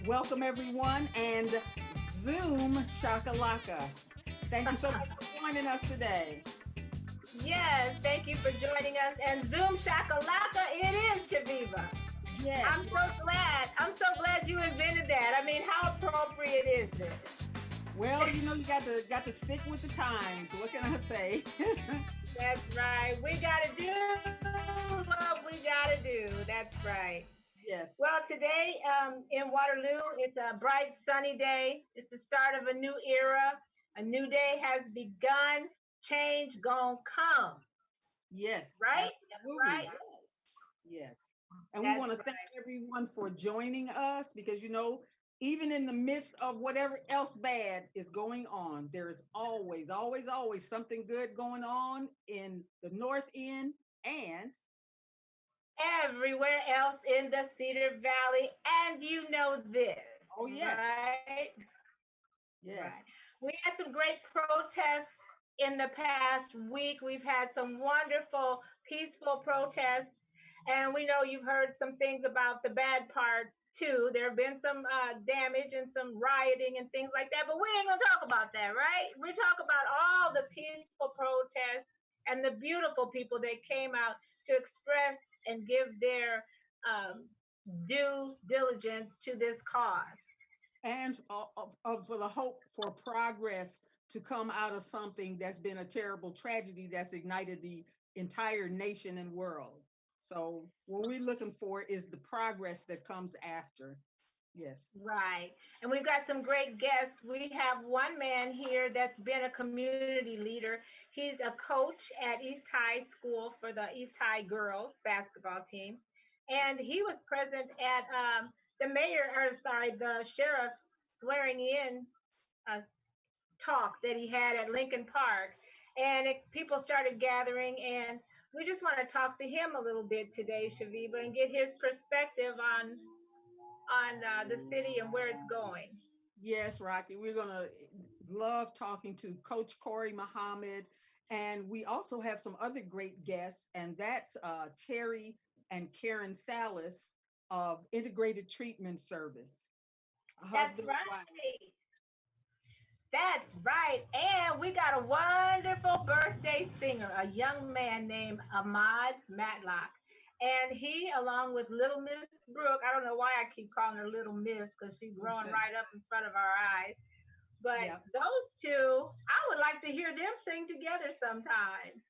Welcome everyone and Zoom Shakalaka. Thank you so much for joining us today. Yes, thank you for joining us. And Zoom Shakalaka, it is Chaveevah. Yes, I'm so glad. I'm so glad you invented that. I mean, how appropriate is it? well, you got to stick with the times. What can I say? That's right. We got to do what we got to do. That's right. Yes. Well, today in Waterloo, it's a bright, sunny day. It's the start of a new era. A new day has begun. Change gonna come. Yes, Right? absolutely. Right? Yes. Yes. And we That's want to thank right. everyone for joining us because even in the midst of whatever else bad is going on, there is always, always, always something good going on in the North End and Everywhere else in the Cedar Valley. And you know this, oh yes. right? Right. Yes. We had some great protests in the past week. We've had some wonderful, peaceful protests. And we know you've heard some things about the bad part too. There have been some damage and some rioting and things like that. But we ain't going to talk about that, right? We talk about all the peaceful protests and the beautiful people that came out to express and give their due diligence to this cause. And for the hope for progress to come out of something that's been a terrible tragedy that's ignited the entire nation and world. So what we're looking for is the progress that comes after. Yes. Right. And we've got some great guests. We have one man here that's been a community leader. He's a coach at East High School for the East High girls basketball team. And he was present at the sheriff's swearing in uh, talk that he had at Lincoln Park. And people started gathering, and we just want to talk to him a little bit today, Shaviva, and get his perspective on the city and where it's going. Yes, Rocky. We're gonna love talking to Coach Corey Muhammad. And we also have some other great guests, and that's Terry and Karen Salas of Integrated Treatment Service, a That's husband and wife. right. That's right. And we got a wonderful birthday singer, a young man named Ahmad Matlock. And he, along with Little Miss Brooke, I don't know why I keep calling her Little Miss because she's growing Okay. right up in front of our eyes. But Yeah. those two, I would like to hear them sing together sometime.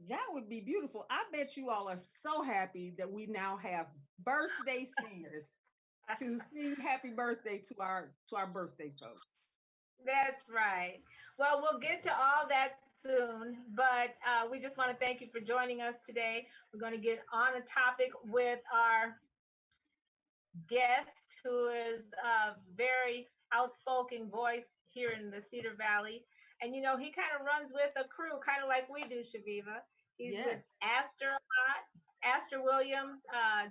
That would be beautiful. I bet you all are so happy that we now have birthday singers to sing happy birthday to our birthday folks. That's right. Well, we'll get to all that soon, but we just want to thank you for joining us today. We're going to get on a topic with our guest, who is a very outspoken voice here in the Cedar Valley. And he kind of runs with a crew, kind of like we do, Shaviva. He's with Yes. Astor Williams,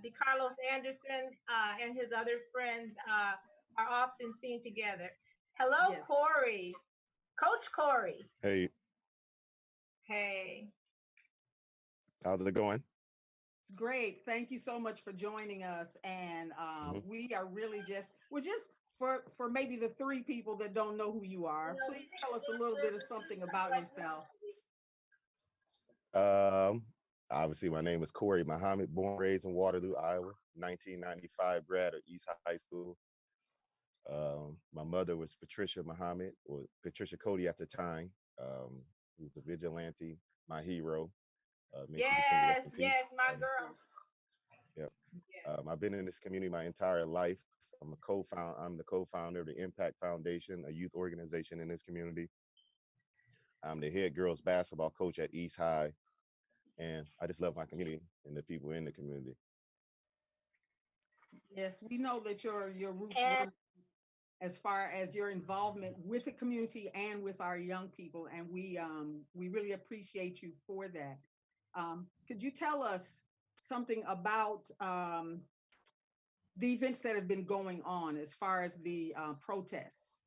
DeCarlos Anderson, and his other friends are often seen together. Hello, Yes. Corey. Coach Corey. Hey, Hey. how's it going? It's great. Thank you so much for joining us. And hmm we are really we're just for maybe the three people that don't know who you are. Please tell us a little bit of something about yourself. Um, Obviously, my name is Corey Muhammad, born and raised in Waterloo, Iowa, 1995 grad at East High School. My mother was Patricia Muhammad, or Patricia Cody at the time, who's the vigilante, my hero. May she continue to rest Yes, in peace. yes, my Um, girl. Yes. yeah. Yes. I've been in this community my entire life. I'm the co-founder of the Impact Foundation, a youth organization in this community. I'm the head girls basketball coach at East High, and I just love my community and the people in the community. Yes, we know that your roots And run as far as your involvement with the community and with our young people, and we really appreciate you for that. Could you tell us something about the events that have been going on as far as the protests?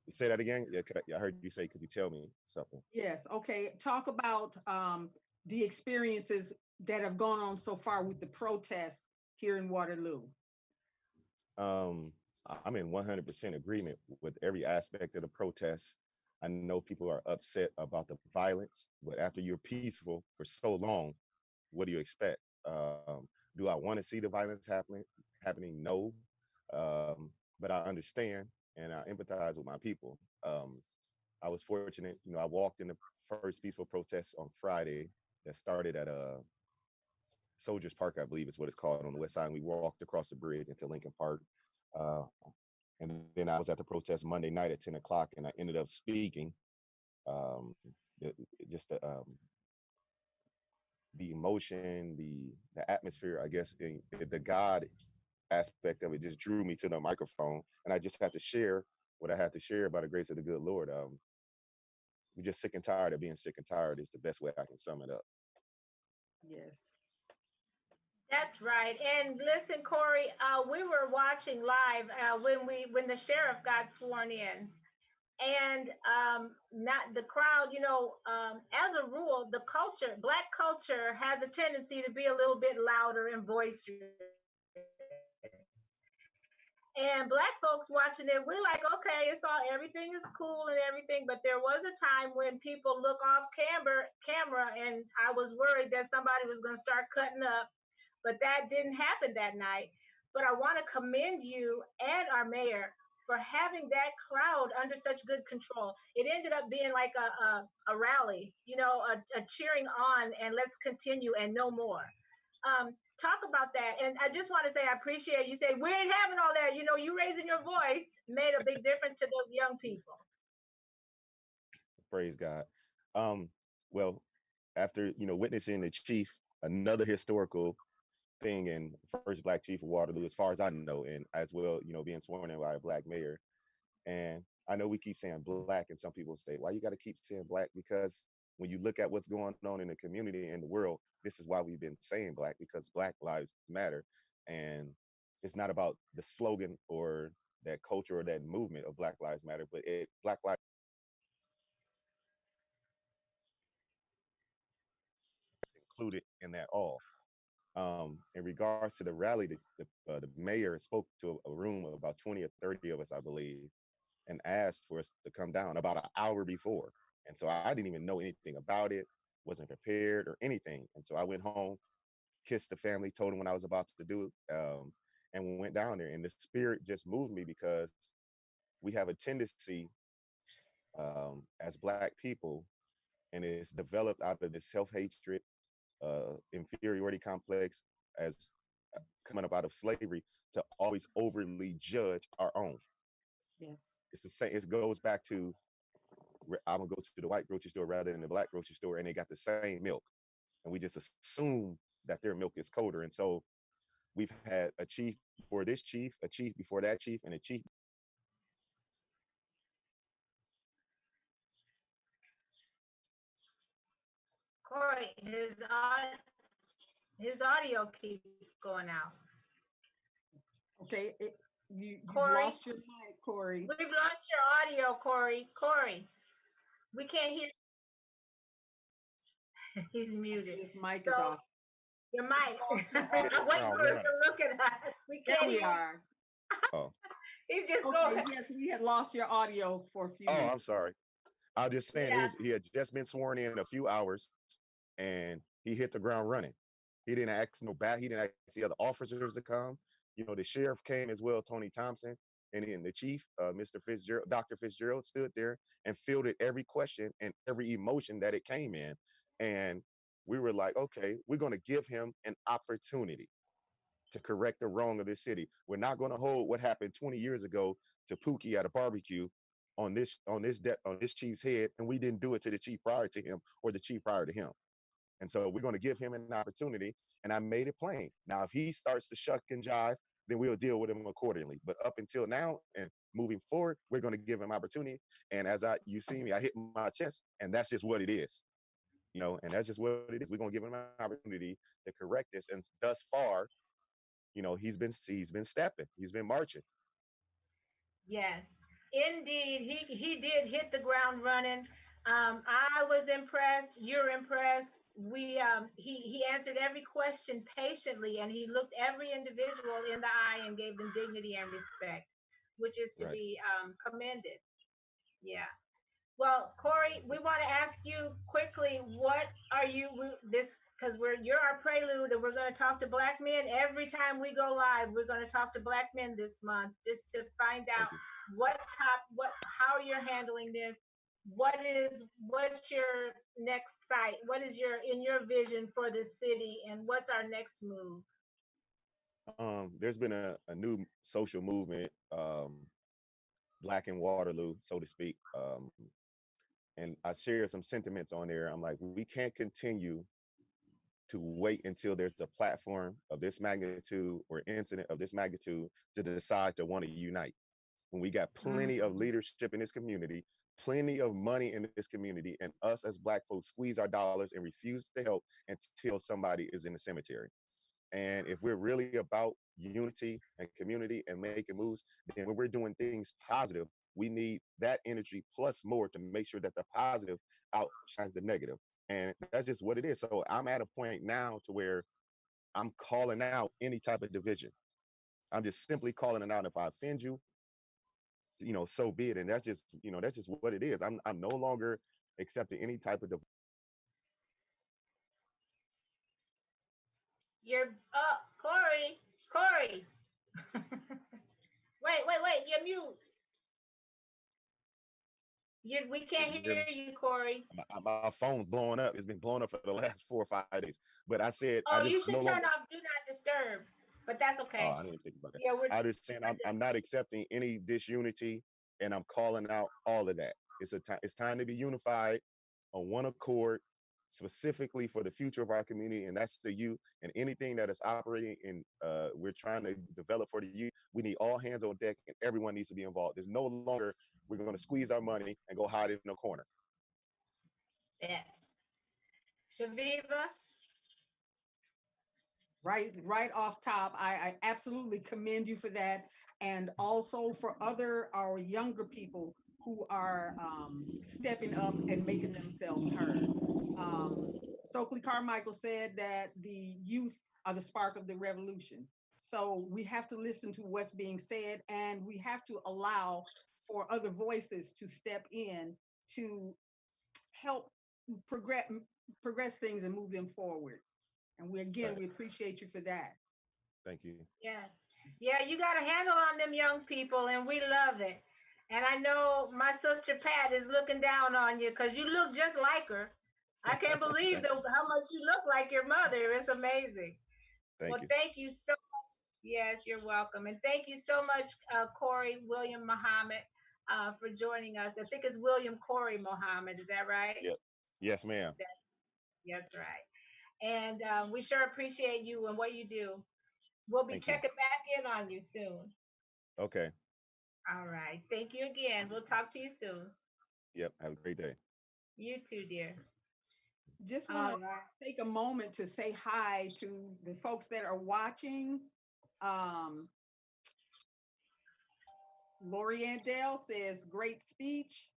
Say that again. Yeah, I heard you say, could you tell me something? Yes, okay. Talk about the experiences that have gone on so far with the protests here in Waterloo. Um, I'm in 100% agreement with every aspect of the protest. I know people are upset about the violence, but after you're peaceful for so long, what do you expect? Do I want to see the violence happening? No, but I understand and I empathize with my people. I was fortunate, I walked in the first peaceful protest on Friday that started at Soldiers Park, I believe is what it's called on the west side. And we walked across the bridge into Lincoln Park. Uh, and then I was at the protest Monday night at 10 o'clock, and I ended up speaking. Um, the, just the emotion, the atmosphere, I guess, the God aspect of it just drew me to the microphone, and I just had to share what I had to share by the grace of the good Lord. We're just sick and tired of being sick and tired is the best way I can sum it up. Yes. That's right. And listen, Corey, we were watching live when the sheriff got sworn in, and not the crowd. As a rule, black culture, has a tendency to be a little bit louder and boisterous. And black folks watching it, we're like, okay, everything is cool and everything. But there was a time when people look off camera, and I was worried that somebody was going to start cutting up, but that didn't happen that night. But I want to commend you and our mayor for having that crowd under such good control. It ended up being like a rally, a cheering on and let's continue and no more. Talk about that. And I just want to say I appreciate you saying we ain't having all that. You raising your voice made a big difference to those young people. Praise God. Um, well, after witnessing the chief, another historical thing, and first black chief of Waterloo, as far as I know, and as well, being sworn in by a black mayor. And I know we keep saying black, and some people say, why you got to keep saying black? Because when you look at what's going on in the community and the world, this is why we've been saying black, because Black lives matter. And it's not about the slogan or that culture or that movement of Black Lives Matter, but Black lives included in that all. In regards to the rally, the mayor spoke to a room of about 20 or 30 of us, I believe, and asked for us to come down about an hour before. And so I didn't even know anything about it, wasn't prepared or anything. And so I went home, kissed the family, told them what I was about to do, and we went down there. And the spirit just moved me because we have a tendency as Black people, and it's developed out of this self-hatred, inferiority complex as coming up out of slavery to always overly judge our own. Yes. It's the same. It goes back to I'm gonna go to the white grocery store rather than the black grocery store, and they got the same milk, and we just assume that their milk is colder. And so we've had a chief before this chief, a chief before that chief, and a chief. Corey, his audio keeps going out. Okay. You've Corey, lost your mic, Corey. we've lost your audio, Corey. Corey, we can't hear. He's I see muted. his mic So is off. your You've mic. lost your I'm audio. waiting Oh for him man. to look at us. We There can't we hear. are. Oh. He's just Okay. going. Yes, we had lost your audio for a few Oh, I'm minutes. sorry. I was just saying Yeah. he had just been sworn in a few hours, and he hit the ground running. He didn't ask no back. He didn't ask the other officers to come. The sheriff came as well, Tony Thompson, and then the chief, Mr. Fitzgerald, Dr. Fitzgerald, stood there and fielded every question and every emotion that it came in. And we were like, okay, we're going to give him an opportunity to correct the wrong of this city. We're not going to hold what happened 20 years ago to Pookie at a barbecue on this chief's head, and we didn't do it to the chief prior to him or the chief prior to him. And so we're going to give him an opportunity. And I made it plain. Now, if he starts to shuck and jive, then we'll deal with him accordingly. But up until now and moving forward, we're going to give him opportunity. And as you see me, I hit my chest, and that's just what it is. And that's just what it is. We're going to give him an opportunity to correct this. And thus far, he's been stepping, he's been marching. Yes, indeed. He did hit the ground running. I was impressed. You're impressed. he answered every question patiently, and he looked every individual in the eye and gave them dignity and respect, which is to Right. be commended. Yeah. Well, Corey, we want to ask you quickly, what are you this because you're our prelude, and we're going to talk to black men every time we go live. We're going to talk to black men this month just to find out Thank you. how you're handling this. What's your next site? What is your in your vision for the city, and what's our next move? There's been a new social movement, Black in Waterloo, so to speak. And I share some sentiments on there. I'm like, we can't continue to wait until there's a platform of this magnitude or incident of this magnitude to decide to want to unite. When we got plenty of Mm-hmm. leadership in this community, plenty of money in this community, and us as Black folks squeeze our dollars and refuse to help until somebody is in the cemetery. And if we're really about unity and community and making moves, then when we're doing things positive, we need that energy plus more to make sure that the positive outshines the negative. And that's just what it is. So I'm at a point now to where I'm calling out any type of division. I'm just simply calling it out. If I offend you, so be it. And that's just what it is. I'm no longer accepting any type of You're up, Corey. Corey. Wait. You're mute. We can't division. hear you, Corey. My phone's blowing up. It's been blowing up for the last 4 or 5 days. But I said I Oh, just you no should turn longer. off Do Not Disturb, but that's Oh, okay. I didn't think about that. Yeah, I just saying I'm not accepting any disunity, and I'm calling out all of that. It's time to be unified on one accord, specifically for the future of our community, and that's the youth. And anything that is operating in, we're trying to develop for the youth. We need all hands on deck, and everyone needs to be involved. There's no longer we're going to squeeze our money and go hide in a corner. yeah. Shaviva. Right off top, I absolutely commend you for that, and also for other our younger people who are stepping up and making themselves heard. um, Stokely Carmichael said that the youth are the spark of the revolution, so we have to listen to what's being said, and we have to allow for other voices to step in to help progress things and move them forward. And Right. we appreciate you for that. Thank you. Yeah. Yeah, you got a handle on them young people, and we love it. And I know my sister Pat is looking down on you because you look just like her. I can't believe Thank you. how much you look like your mother. It's amazing. Thank Well, you. thank you so much. Yes, you're welcome. And thank you so much, Corey William Muhammad, for joining us. I think it's William Corey Muhammad. Is that right? Yep. Yes, ma'am. That's right. And we sure appreciate you and what you do. We'll be Thank you. checking back in on you soon. Okay. All right. Thank you again. We'll talk to you soon. Yep. Have a great day. You too, dear. Just want to All right. take a moment to say hi to the folks that are watching. Um, Lorianne Dale says, great speech.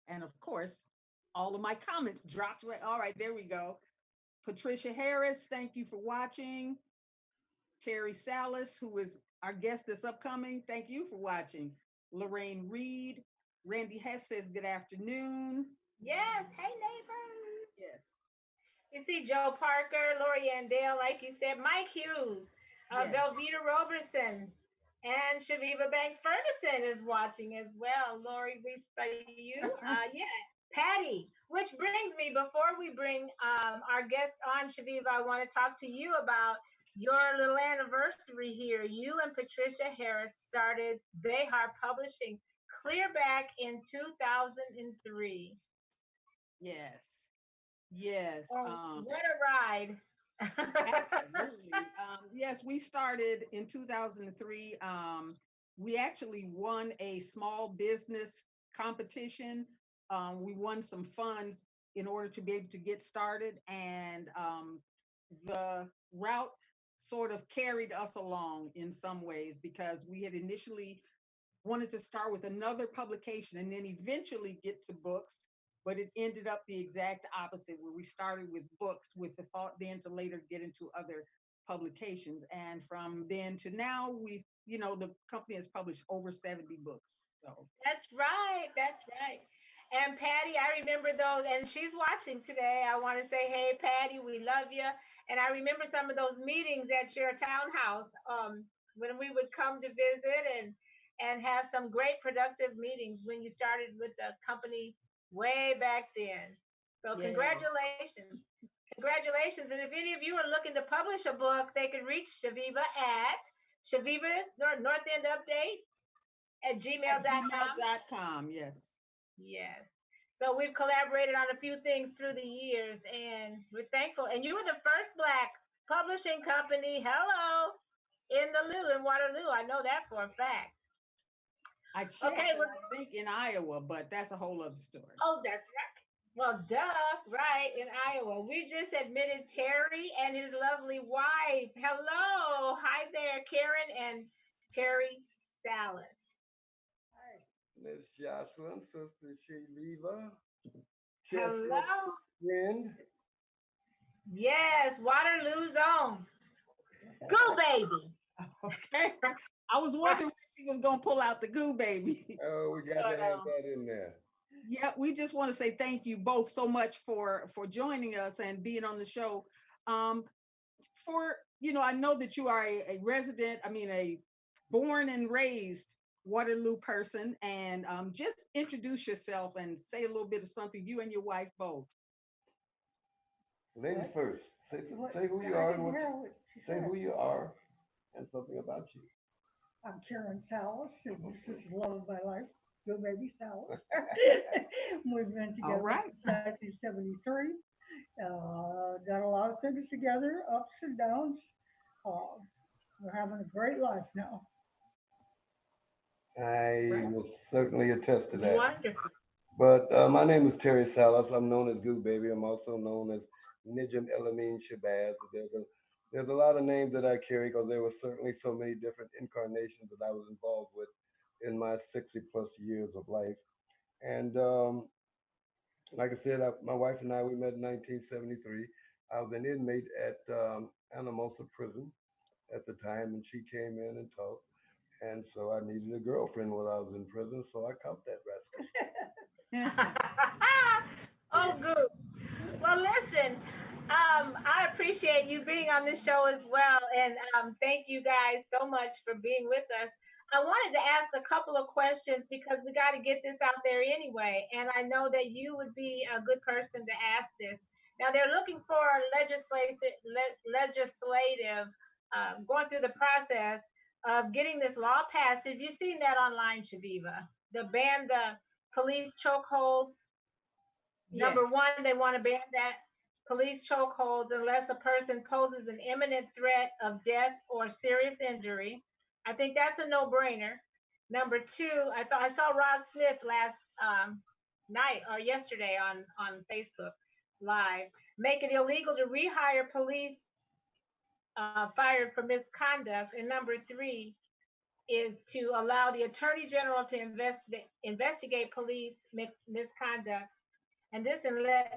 And of course, all of my comments dropped. Right. All right, there we go. Patricia Harris, thank you for watching. Terry Salas, who is our guest this upcoming, thank you for watching. Lorraine Reed, Randy Hess says, good afternoon. Yes. Hey, neighbor. Yes, You see Joe Parker, Lori Dale, like you said, Mike Hughes, yes. Velveeta Robertson, and Shaviva Banks Ferguson is watching as well. Lori, we saw you. Yeah, Patty. Which brings me, before we bring our guests on, Shaviva, I want to talk to you about your little anniversary here. You and Patricia Harris started Behar Publishing clear back in 2003. Yes, yes. And what a ride! Absolutely. Yes, we started in 2003. We actually won a small business competition. We won some funds in order to be able to get started, and the route sort of carried us along in some ways because we had initially wanted to start with another publication and then eventually get to books. but it ended up the exact opposite, where we started with books with the thought then to later get into other publications. And from then to now, the company has published over 70 books. So, That's right. That's right. And Patty, I remember those, and she's watching today. I want to say, hey, Patty, we love you. And I remember some of those meetings at your townhouse when we would come to visit and have some great productive meetings when you started with the company way back then. So yes. congratulations. Congratulations. And if any of you are looking to publish a book, they can reach Chaveevah at Chaveevah North End Update at At gmail.com. gmail.com. Yes. Yes. So we've collaborated on a few things through the years and we're thankful. And you were the first Black publishing company, hello, in the Lou, in Waterloo. I know that for a fact. I checked, Okay, and I think in Iowa, but that's a whole other story. oh, that's right. Well, duh, right, in Iowa. We just admitted Terry and his lovely wife. Hello. Hi there, Karen and Terry Salas. Miss Jocelyn, Sister Chaveevah, Chestnut Hello. friend. Yes, Waterloo Zone. Go, baby. Okay. I was wondering when she was going to pull out the goo baby. Oh, we got But, to have that in there. Yeah, we just want to say thank you both so much for joining us and being on the show. I know that you are a resident, a born and raised Waterloo person, and just introduce yourself and say a little bit of something, you and your wife both. Ladies first. Say who you are and say who you are and something about you. I'm Karen Salas, and this is the love of my life, Go Baby Salas. We've been together since 1973. Done a lot of things together, ups and downs. We're having a great life now. I will certainly attest to that. Wonderful. But my name is Terry Salas. I'm known as Goo Baby. I'm also known as Nijim Elamine Shabazz. There's a lot of names that I carry because there were certainly so many different incarnations that I was involved with in my 60 plus years of life. And like I said, my wife and I, we met in 1973. I was an inmate at Anamosa Prison at the time, and she came in and talked. And so I needed a girlfriend while I was in prison, so I caught that rascal. Oh, good. Well, listen, I appreciate you being on this show as well. And thank you guys so much for being with us. I wanted to ask a couple of questions because we got to get this out there anyway. And I know that you would be a good person to ask this. Now, they're looking for legislative going through the process of getting this law passed. Have you seen that online, Chaveevah? The ban the police chokeholds. Yes. Number one, they want to ban that police chokeholds unless a person poses an imminent threat of death or serious injury. I think that's a no-brainer. Number two, I saw Rob Smith last night or yesterday on Facebook Live make it illegal to rehire police fired for misconduct. And number three is to allow the Attorney General to investigate police misconduct. And this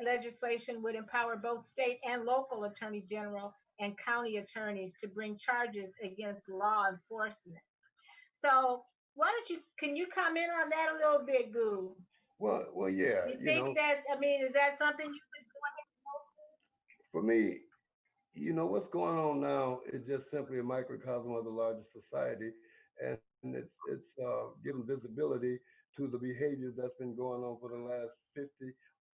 legislation would empower both state and local attorney general and county attorneys to bring charges against law enforcement. So can you comment on that a little bit, Goo? Well, yeah. You think that, is that something you would go ahead and for me, what's going on now is just simply a microcosm of the larger society, and it's given visibility to the behavior that's been going on for the last 50,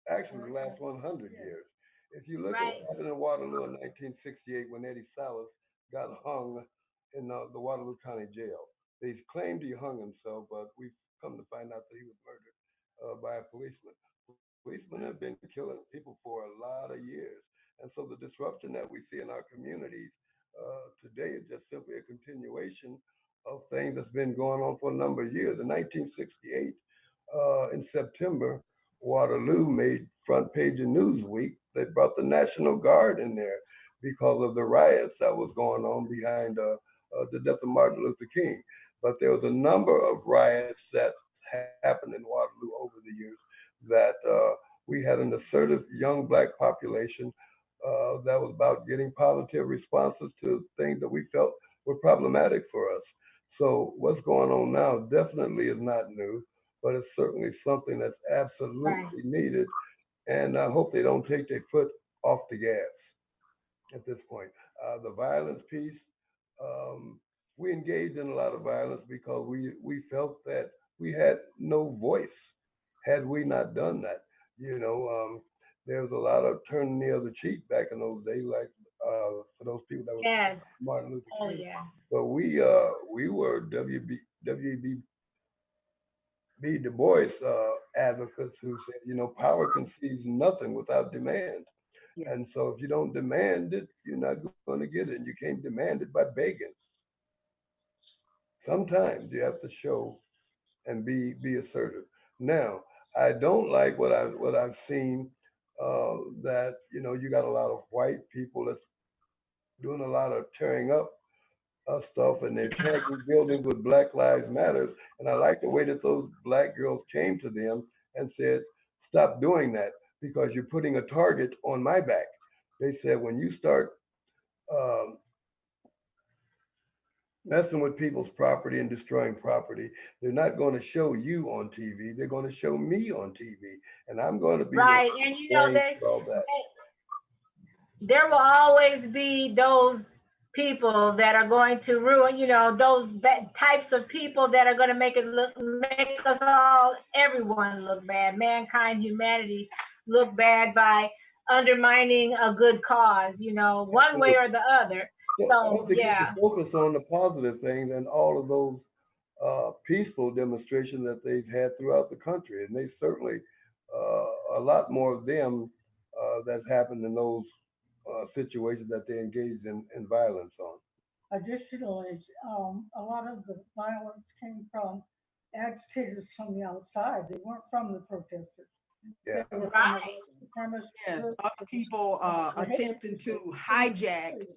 actually the last 100 years. If you look at what happened in Waterloo in 1968 when Eddie Salas got hung in the Waterloo County Jail, they claimed he hung himself, but we've come to find out that he was murdered by a policeman. Policemen have been killing people for a lot of years. And so the disruption that we see in our communities today is just simply a continuation of things that's been going on for a number of years. In 1968, in September, Waterloo made front page of Newsweek. They brought the National Guard in there because of the riots that was going on behind the death of Martin Luther King. But there was a number of riots that happened in Waterloo over the years that We had an assertive young black population that was about getting positive responses to things that we felt were problematic for us. So what's going on now definitely is not new, but it's certainly something that's Right. absolutely needed. And I hope they don't take their foot off the gas at this point. The violence piece, um, we engaged in a lot of violence because we felt that we had no voice had we not done that. You know, there was a lot of turning the other cheek back in those days, like for those people that were Yes. Martin Luther Oh King. yeah. But we were WB Du Bois advocates who said, you know, power concedes nothing without demand. And Yes. so if you don't demand it, you're not going to get it. And you can't demand it by begging. Sometimes you have to show and be assertive. Now, I don't like what I've seen that you know you got a lot of white people that's doing a lot of tearing up stuff and they're tagging buildings with Black Lives Matters. And I like the way that those black girls came to them and said, "Stop doing that because you're putting a target on my back." They said, "When you start um, messing with people's property and destroying property, they're not going to show you on TV. They're going to show me on TV, and I'm going to be the one Right. And to you know blame for all that." there will always be those people that are going to ruin, those types of people that are going to make us all, everyone look bad, mankind, humanity look bad by undermining a good cause, one way or the other. So I So hope they keep the yeah. focus on the positive things and all of those peaceful demonstrations that they've had throughout the country, and they certainly a lot more of them that's happened in those situations that they engaged in violence on. Additionally, a lot of the violence came from agitators from the outside. They weren't from the protesters. Yeah. They were from the Right. supremacist Yes. groups, Other people the hate attempting groups to that hijack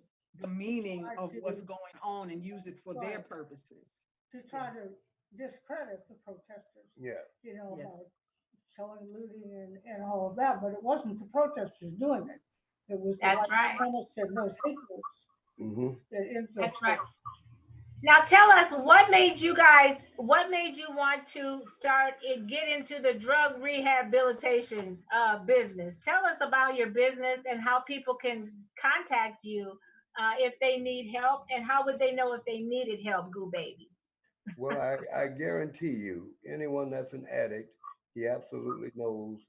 the meaning try of what's to, going on and use it for their right, purposes. to Yeah. try to discredit the protesters, Yeah. by Yes. showing looting and all of that. But it wasn't the protesters doing it. It was the That's white right. supremacists and those hate groups Hmm. that That's right. infiltrated. Now tell us, what made you want to get into the drug rehabilitation business? Tell us about your business and how people can contact you if they need help, and how would they know if they needed help, Goo Baby? Well, I guarantee you, anyone that's an addict, he absolutely knows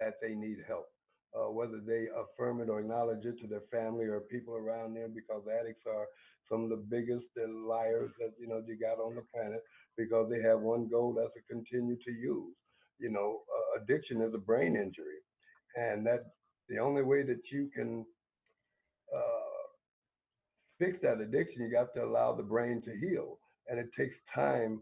that they need help. Whether they affirm it or acknowledge it to their family or people around them, because addicts are some of the biggest liars that you got on the planet, because they have one goal, that's to continue to use. Addiction is a brain injury, and that the only way that you can uh, fix that addiction, you got to allow the brain to heal. And it takes time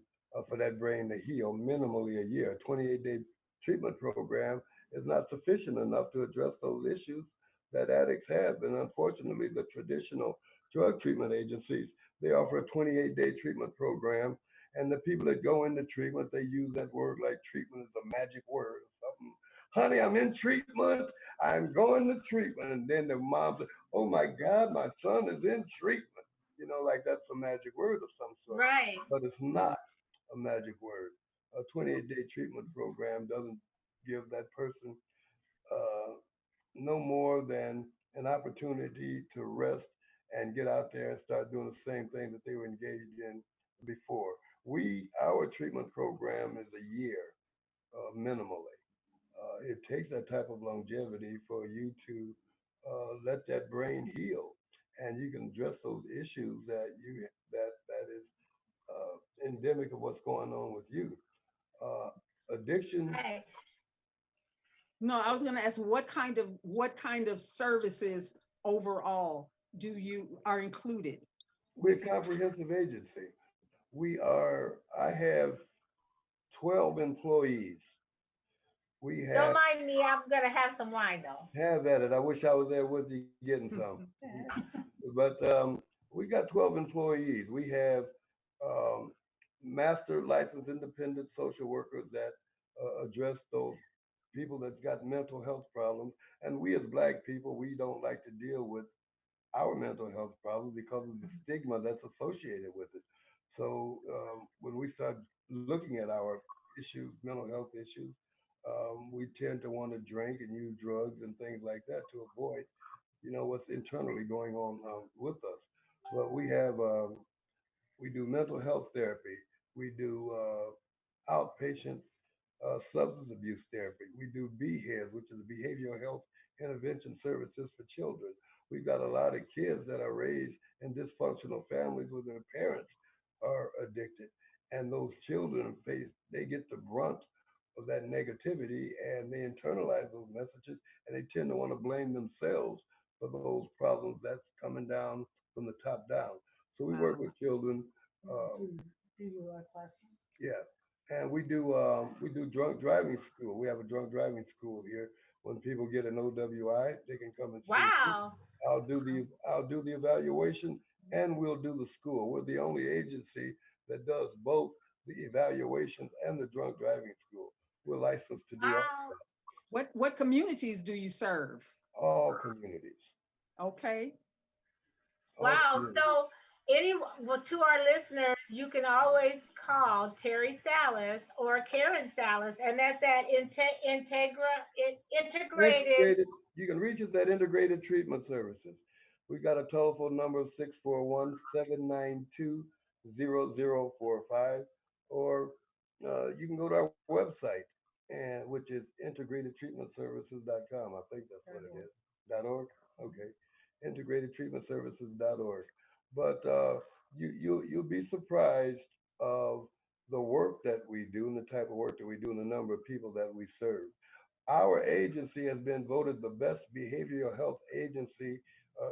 for that brain to heal, minimally a year. A 28-day treatment program is not sufficient enough to address those issues that addicts have. And unfortunately, the traditional drug treatment agencies, they offer a 28-day treatment program. And the people that go into treatment, they use that word like treatment is a magic word or something. Honey, I'm in treatment. I'm going to treatment. And then the mom says, "Oh my God, my son is in treatment." Like that's a magic word of some sort. Right. But it's not a magic word. A 28-day treatment program doesn't give that person uh, no more than an opportunity to rest and get out there and start doing the same thing that they were engaged in before. Our treatment program is a year minimally. It takes that type of longevity for you to let that brain heal, and you can address those issues that is endemic of what's going on with you. Uh, Addiction. Right. No, I was going to ask what kind of services overall do you are included We're a with your. comprehensive agency. We are. I have 12 employees. We Don't have mind me. I'm gonna have some wine though. have at it. I wish I was there with you getting some. But we got 12 employees. We have um, master licensed independent social workers that address those people that's got mental health problems. And we as Black people, we don't like to deal with our mental health problems because of the stigma that's associated with it. So when we start looking at our issues, mental health issues, we tend to want to drink and use drugs and things like that to avoid, what's internally going on with us. But we do mental health therapy. We do outpatient substance abuse therapy. We do BHEAD, which is Behavioral Health Intervention Services for Children. We've got a lot of kids that are raised in dysfunctional families where their parents are addicted. And those children they get the brunt of that negativity and they internalize those messages and they tend to want to blame themselves for those problems that's coming down from the top down. So we work with children. Do your classes? Yeah, and we do drunk driving school. We have a drunk driving school here. When people get an OWI, they can come and see me. Wow. I'll do the evaluation and we'll do the school. We're the only agency that does both the evaluations and the drunk driving school. We're licensed to do Wow. What communities do you serve? all communities. Okay. All Wow. communities. So, well, to our listeners, you can always call Terry Salas or Karen Salas, and that's at Integrated. Integrated, you can reach us at Integrated Treatment Services. We got a telephone number of 641-792-0045, or you can go to our website, which is integratedtreatmentservices.com. I think that's what it is. .org? Okay. Integratedtreatmentservices.org. But you'll be surprised of the work that we do and the type of work that we do and the number of people that we serve. Our agency has been voted the best behavioral health agency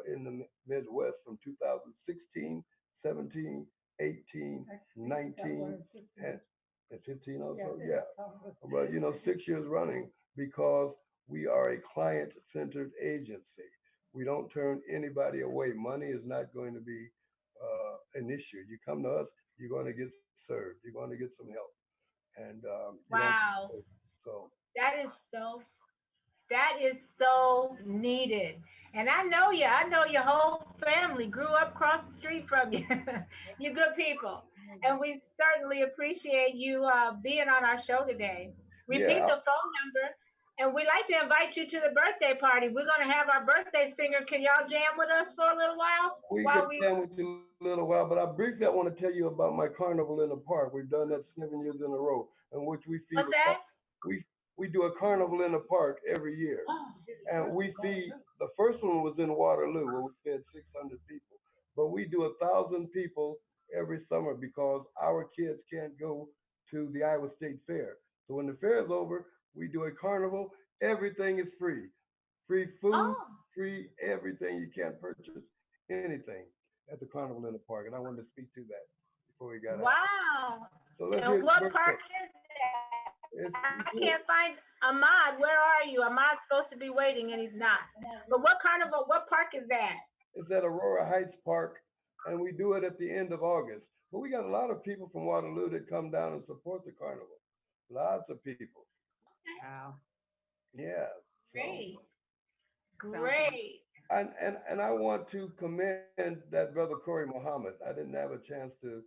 in the Midwest from 2016, 17, 18, 19, and 15 also. Yeah. But 6 years running because we are a client-centered agency. We don't turn anybody away. Money is not going to be an issue. You come to us, you're going to get served. You're going to get some help, and you don't. Wow. So That is so That is so needed. And I know you. I know your whole family grew up across the street from you. You're good people. And we certainly appreciate you being on our show today. Repeat yeah, the phone number. And we'd like to invite you to the birthday party. We're going to have our birthday singer. Can y'all jam with us for a little while? we While can we stand with you a little while, but I want to tell you about my carnival in the park. We've done that 7 years in a row, in which we feed. What's that? We do a carnival in the park every year, and we feed. The first one was in Waterloo, where we fed 600 people, but we do 1,000 people every summer because our kids can't go to the Iowa State Fair. So when the fair is over, we do a carnival. Everything is free, free food, Oh, free everything. You can't purchase anything at the carnival in the park, and I wanted to speak to that before we got out. wow. So let's And hear the what birthday. park is that? It's, I we do it. can't find Ahmad. Where are you? Ahmad's supposed to be waiting and he's not. But what carnival, what park is that? It's at Aurora Heights Park, and we do it at the end of August. But we got a lot of people from Waterloo that come down and support the carnival. Lots of people. Wow. Yeah. So Great. Sounds Great. and I want to commend that brother Corey Muhammad. I didn't have a chance to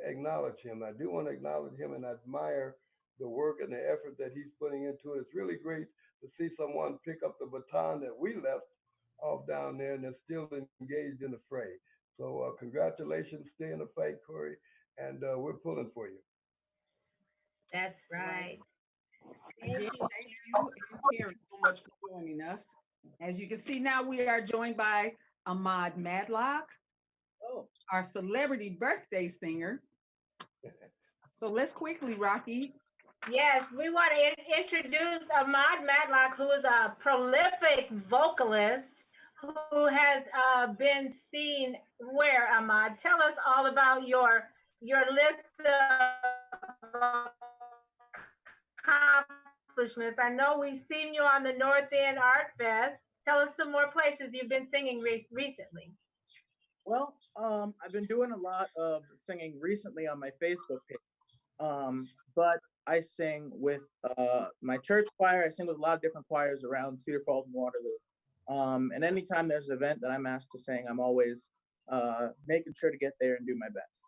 acknowledge him. I do want to acknowledge him and admire the work and the effort that he's putting into it. It's really great to see someone pick up the baton that we left off down there and they're still engaged in the fray. So congratulations, stay in the fight, Corey, and we're pulling for you. That's right. right. Thank Again, you. thank you and Karen so much for joining us. As you can see now, we are joined by Ahmad Madlock, our celebrity birthday singer. So let's quickly, Rocki. Yes, we want to introduce Ahmad Madlock, who is a prolific vocalist who has been seen where, Ahmad? Tell us all about your list of accomplishments. I know we've seen you on the North End Art Fest. Tell us some more places you've been singing recently. Well, I've been doing a lot of singing recently on my Facebook page. But I sing with my church choir. I sing with a lot of different choirs around Cedar Falls and Waterloo. And anytime there's an event that I'm asked to sing, I'm always making sure to get there and do my best.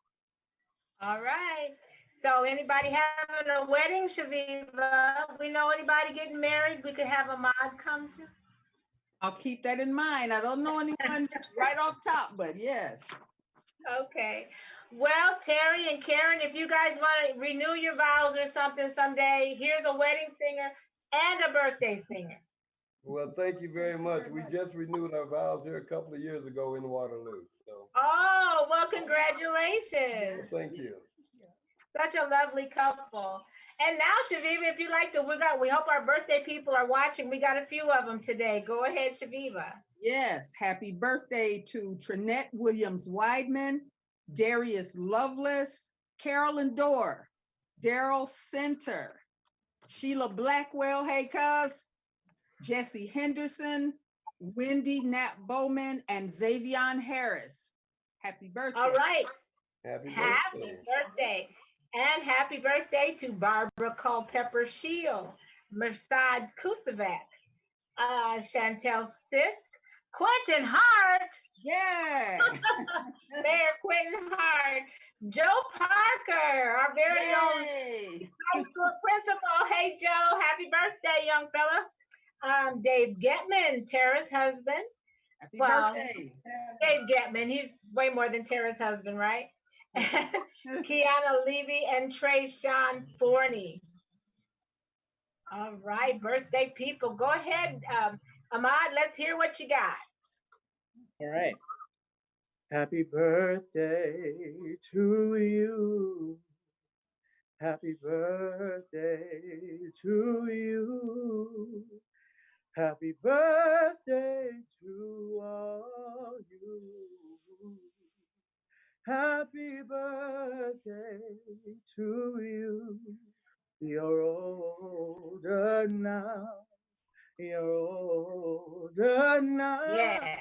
All right. So anybody having a wedding, Chaveevah? We know anybody getting married, we could have Ahmad come to. I'll keep that in mind. I don't know anyone right off top, but yes. Okay. Well, Terry and Karen, if you guys want to renew your vows or something someday, here's a wedding singer and a birthday singer. Well, thank you very much. We just renewed our vows here a couple of years ago in Waterloo. So. Oh, well, congratulations. Well, thank you. Such a lovely couple. And now, Chaveevah, if you like to, we hope our birthday people are watching. We got a few of them today. Go ahead, Chaveevah. Yes, happy birthday to Trinette Williams-Weidman, Darius Lovelace, Carolyn Dorr, Daryl Center, Sheila Blackwell, hey cuz, Jesse Henderson, Wendy Knapp Bowman, and Xavion Harris. Happy birthday. All right. Happy birthday. And happy birthday to Barbara Culpepper Shield, Mersad Kusavat, Chantel Sisk, Quentin Hart. Yeah. Mayor Quentin Hart. Joe Parker, our very own high school principal. Hey, Joe, happy birthday, young fella. Dave Getman, Tara's husband. Happy birthday. Dave Getman, he's way more than Tara's husband, right? Kiana Levy and Trayshawn Forney. All right, birthday people. Go ahead, Ahmad, let's hear what you got. All right. Happy birthday to you. Happy birthday to you. Happy birthday to all you. Happy birthday to you. You're older now. You're older now. Yeah.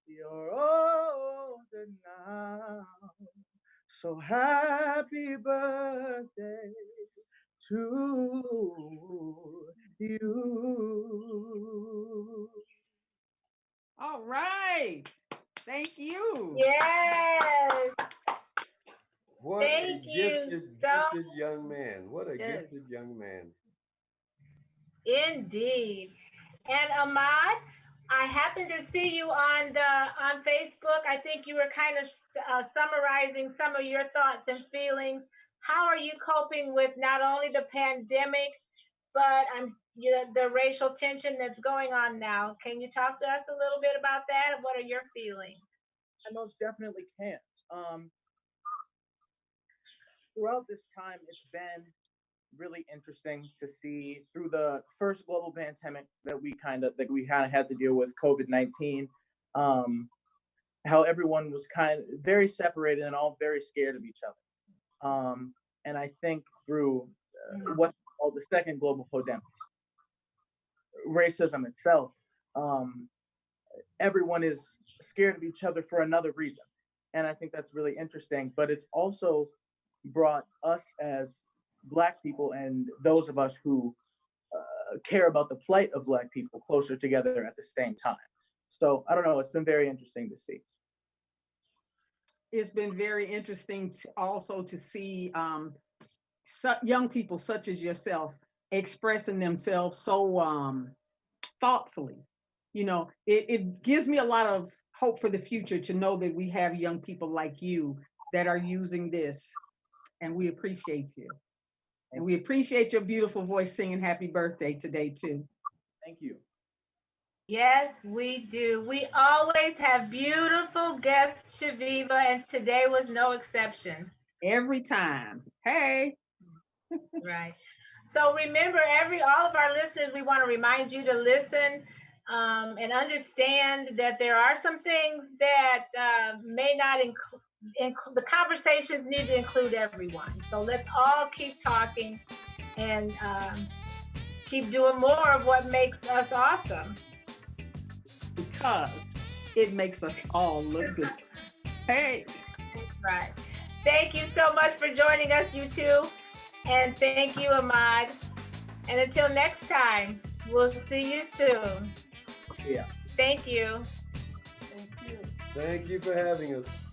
You're older now. So happy birthday to you. All right. Thank you. Yes. What Thank a you gifted young man. What a gifted young man. Indeed. And Ahmad, I happened to see you on Facebook. I think you were kind of summarizing some of your thoughts and feelings. How are you coping with not only the pandemic, but the racial tension that's going on now? Can you talk to us a little bit about that? What are your feelings? I most definitely can. Throughout this time, it's been really interesting to see through the first global pandemic that we kind of had to deal with, COVID-19, how everyone was kind of very separated and all very scared of each other. And I think through what's called the second global pandemic, racism itself, everyone is scared of each other for another reason. And I think that's really interesting, but it's also brought us as Black people and those of us who care about the plight of Black people closer together at the same time. So I don't know, it's been very interesting to see. It's been very interesting also to see young people such as yourself expressing themselves so thoughtfully. You know, it gives me a lot of hope for the future to know that we have young people like you that are using this, and we appreciate you. And we appreciate your beautiful voice singing happy birthday today too. Thank you. Yes, we do. We always have beautiful guests, Chaveevah, and today was no exception. Every time. Hey. Right. So remember, all of our listeners, we want to remind you to listen and understand that there are some things that may not include. The conversations need to include everyone. So let's all keep talking and keep doing more of what makes us awesome. Because it makes us all look good. Hey. Right. Thank you so much for joining us, you two. And thank you, Ahmad. And until next time, we'll see you soon. Yeah. Thank you. Thank you. Thank you for having us.